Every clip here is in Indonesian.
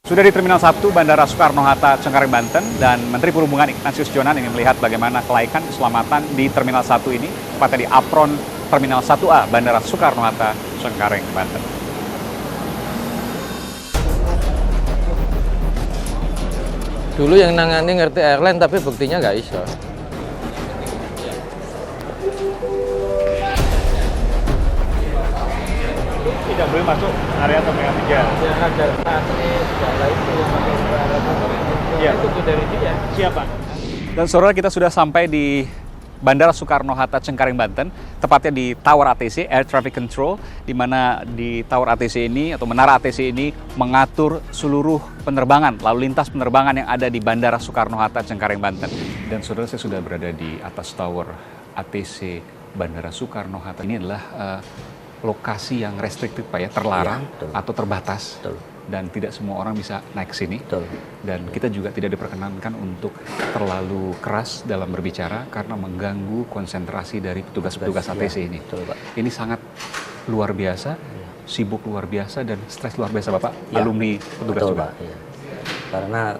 Sudah di Terminal 1 Bandara Soekarno-Hatta, Cengkareng, Banten, dan Menteri Perhubungan Ignatius Jonan ingin melihat bagaimana kelaikan keselamatan di Terminal 1 ini, tepatnya di apron Terminal 1A Bandara Soekarno-Hatta, Cengkareng, Banten. Dulu yang nangani ngerti airline, tapi buktinya nggak iso. Tidak boleh masuk area Terminal 3. Ya, ada asli segala itu yang pakai Iya. itu dari dia. Siapa? Dan saudara, kita sudah sampai di Bandara Soekarno-Hatta, Cengkareng, Banten, tepatnya di Tower ATC, Air Traffic Control, di mana di Tower ATC ini atau Menara ATC ini mengatur seluruh penerbangan, lalu lintas penerbangan yang ada di Bandara Soekarno-Hatta, Cengkareng, Banten. Dan saudara, saya sudah berada di atas Tower ATC Bandara Soekarno-Hatta. Ini adalah lokasi yang restricted, Pak ya, terlarang Ya, atau terbatas. Betul. Dan tidak semua orang bisa naik ke sini. Betul. Dan kita juga tidak diperkenankan untuk terlalu keras dalam berbicara karena mengganggu konsentrasi dari petugas-petugas ATC ini. Betul, Pak. Ini sangat luar biasa, sibuk luar biasa, dan stres luar biasa, Bapak, Ya. alumni petugas Betul, juga. Pak. Ya. Karena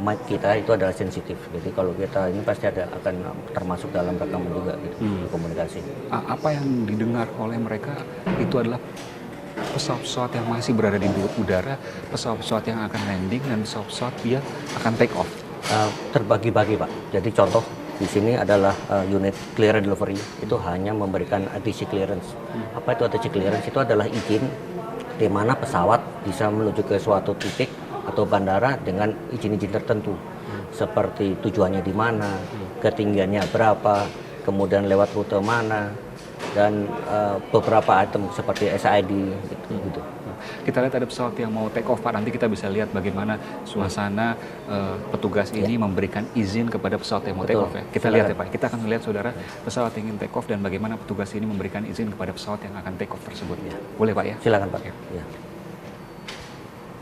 mic kita itu adalah sensitif, jadi kalau kita ini pasti akan termasuk dalam rekaman juga gitu, komunikasi. Apa yang didengar oleh mereka itu adalah pesawat-pesawat yang masih berada di udara, pesawat-pesawat yang akan landing, dan pesawat-pesawat yang akan take off. Terbagi-bagi, Pak. Jadi contoh di sini adalah unit clearance delivery, itu hanya memberikan ATC clearance. Apa itu ATC clearance? Itu adalah izin di mana pesawat bisa menuju ke suatu titik atau bandara dengan izin-izin tertentu, seperti tujuannya di mana, ketinggiannya berapa, kemudian lewat rute mana, dan beberapa item seperti SID gitu. Kita lihat ada pesawat yang mau take off, Pak. Nanti kita bisa lihat bagaimana suasana petugas ini memberikan izin kepada pesawat yang mau take off ya. Kita lihat ya, Pak. Kita akan melihat, saudara, pesawat yang ingin take off dan bagaimana petugas ini memberikan izin kepada pesawat yang akan take off tersebut. Boleh, Pak ya? Silakan, Pak. Oke. Ya.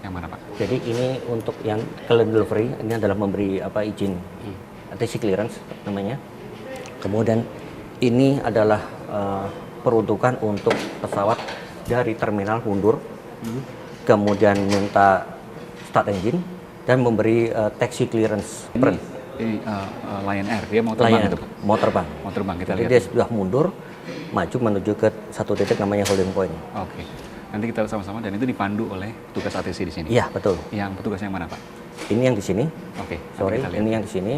Yang mana, Pak? Jadi ini untuk yang clearance delivery, ini adalah memberi izin ATC clearance namanya. Kemudian ini adalah peruntukan untuk pesawat dari terminal mundur, kemudian minta start engine dan memberi taxi clearance. Ini Lion Air, dia mau terbang gitu, Pak? Mau terbang. Mau terbang, kita Jadi lihat. dia sudah mundur, maju menuju ke satu titik namanya holding point. Oke. Nanti kita lihat sama-sama, dan itu dipandu oleh petugas ATC di sini. Iya, betul. Yang petugas yang mana, Pak? Ini yang di sini. Oke. nanti Sorry, kita lihat. ini yang di sini.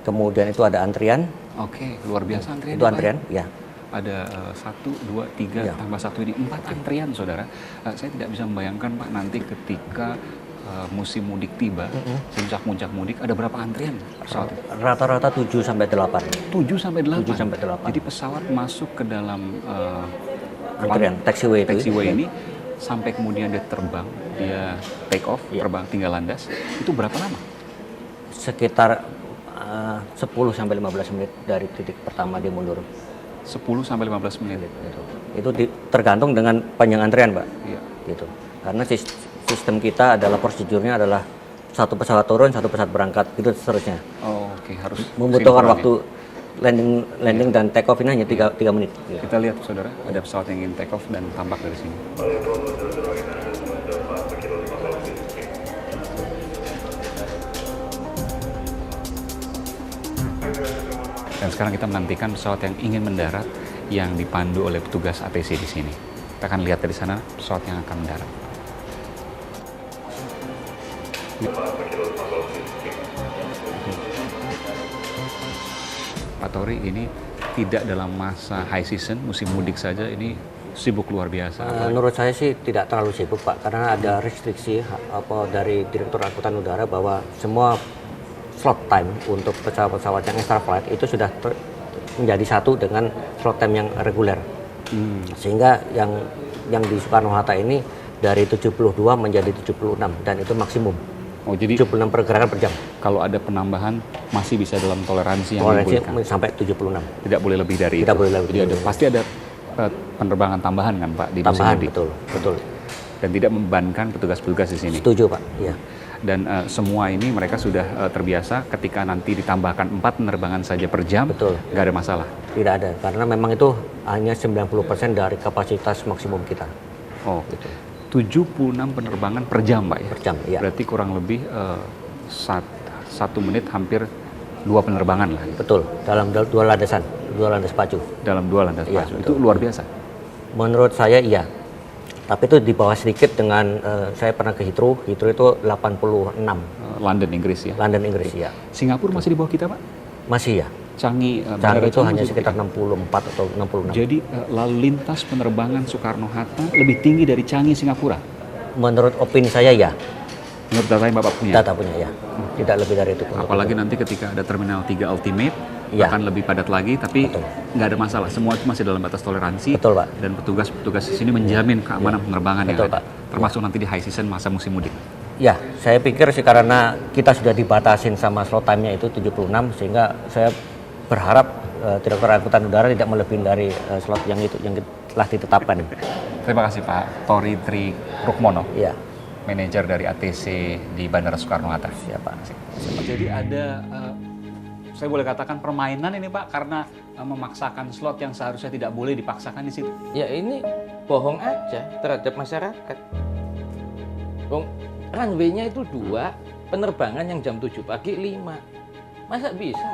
Kemudian itu ada antrian. Oke, luar biasa antrian. Itu antrian, ya. Ada 1, 2, 3, Ya. tambah 1 ini 4 antrian, saudara. Saya tidak bisa membayangkan, Pak, nanti ketika musim mudik tiba, puncak-puncak mudik, ada berapa antrian pesawat? Rata-rata 7 sampai 8. 7 sampai 8. 7 sampai 8. Jadi pesawat masuk ke dalam Antrian taxiway itu. taxiway ini sampai kemudian dia terbang, dia take off, Ya. terbang tinggal landas. Itu berapa lama? Sekitar 10 sampai 15 menit dari titik pertama dia mundur. 10 sampai 15 menit. Itu tergantung dengan panjang antrian, Pak. Iya. Gitu. Karena sistem kita adalah prosedurnya adalah satu pesawat turun, satu pesawat berangkat, gitu seterusnya. Oh, oke, harus Membutuhkan sinkron waktu landing dan take off ini hanya 3 menit. ya. Kita lihat, saudara, ada pesawat yang ingin take off dan tampak dari sini. Dan sekarang kita menantikan pesawat yang ingin mendarat yang dipandu oleh petugas ATC di sini. Kita akan lihat dari sana pesawat yang akan mendarat. Pak Tori, ini tidak dalam masa high season, musim mudik saja, ini sibuk luar biasa. Menurut saya sih tidak terlalu sibuk, Pak, karena ada restriksi dari Direktur Angkutan Udara bahwa semua slot time untuk pesawat-pesawat yang extra flight itu sudah menjadi satu dengan slot time yang reguler. Sehingga yang di Soekarno-Hatta ini dari 72 menjadi 76 dan itu maksimum. Oh, jadi 76 pergerakan per jam. kalau ada penambahan masih bisa dalam toleransi yang Toleransi dibolehkan. sampai 76. Tidak boleh lebih dari Tidak itu. boleh lebih Jadi dari itu. pasti ada penerbangan tambahan kan, Pak, di musim Tambahan, mudik. betul. Dan tidak membebankan petugas-petugas di sini. Setuju, Pak. Iya. Dan semua ini mereka sudah terbiasa ketika nanti ditambahkan 4 penerbangan saja per jam, Betul. nggak ada masalah. Tidak ada, karena memang itu hanya 90% dari kapasitas maksimum kita. Oh, Gitu. 76 penerbangan per jam, Pak ya? per jam. Ya. Berarti kurang lebih 1 menit hampir 2 penerbangan lah. Gitu. Betul, dalam dua landas pacu. Dalam 2 landas Iya, pacu. betul. Itu luar biasa. Menurut saya iya. Tapi itu di bawah sedikit dengan saya pernah ke Heathrow itu 86. London, Inggris ya. London, Inggris ya. Singapura masih di bawah kita, Pak? Masih ya. Changi, Cara itu hanya masih sekitar 64 atau 66. Jadi lalu lintas penerbangan Soekarno-Hatta lebih tinggi dari Changi, Singapura? Menurut opini saya ya. Menurut data yang Bapak punya? Data punya ya. Tidak lebih dari itu. Apalagi nanti ketika ada Terminal 3 Ultimate, Ya. akan lebih padat lagi, tapi Betul. nggak ada masalah. Semua itu masih dalam batas toleransi. Betul, Pak. Dan petugas-petugas di sini menjamin keamanan penerbangan Betul, yang ada. Pak. Termasuk nanti di high season masa musim mudik. Ya, saya pikir sih karena kita sudah dibatasin sama slot time-nya itu 76 sehingga saya berharap Direktur Angkutan Udara tidak melebihi dari slot yang telah ditetapkan. Terima kasih Pak Tori Tri Rukmono, Iya, manajer dari ATC di Bandara Soekarno-Hatta. siapa? Jadi ada, saya boleh katakan permainan ini Pak, karena memaksakan slot yang seharusnya tidak boleh dipaksakan di situ. Ya ini bohong aja terhadap masyarakat. Runway-nya itu 2, penerbangan yang jam 7 pagi 5. Masa bisa?